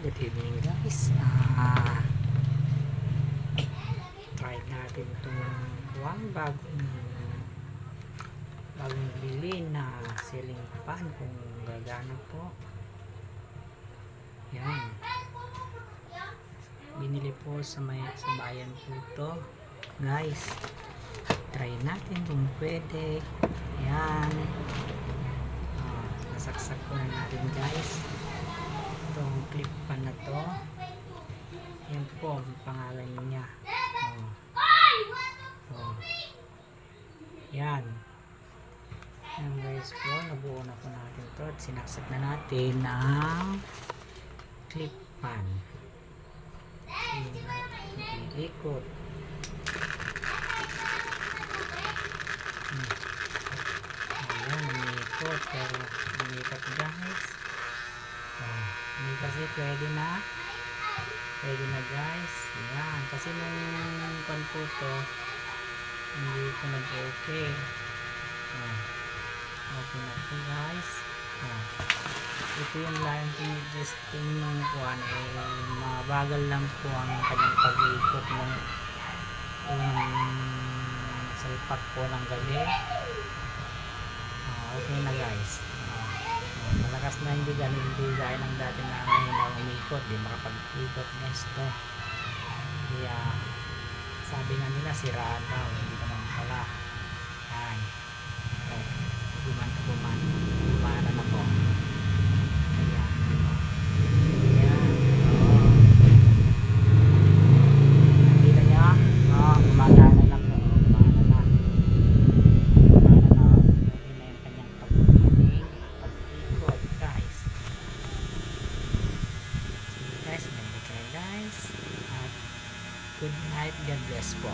Good evening guys. Try natin itong bagong bili na ceiling fan kung gagana po. Yan. Binili po sa bayan po ito. Guys, try natin kung pwede. Yan. Nasaksak ko na natin guys. Itong clip pan na to. Yan po ang pangalan niya. Yan. Yan guys po, nabuo na po natin to at sinaksak na natin ang clip pan. Ikot. Ayan, umiikot pero umiikot guys. Hindi kasi pwede na guys. Ayan, kasi nung pan po to hindi ko nag-okay. Okay na po guys. Ito yung laging testing ng kuwan mabagal lang po ang kanyang pag-iikot ng salpak po ng gabi. Okay na guys. Malakas na hindi gaya ng dati na mahina umikot, di makapag-ikot guys to. Kaya sabi nga nila sira daw, hindi naman pala. Yan. Gumana na po. Ayan. Ayan. Nakita niya? Gumagana na po. Gumana na. Okay na yung kanyang pag-ikot guys. Sige guys, maganda kayo guys. At good night, God bless po.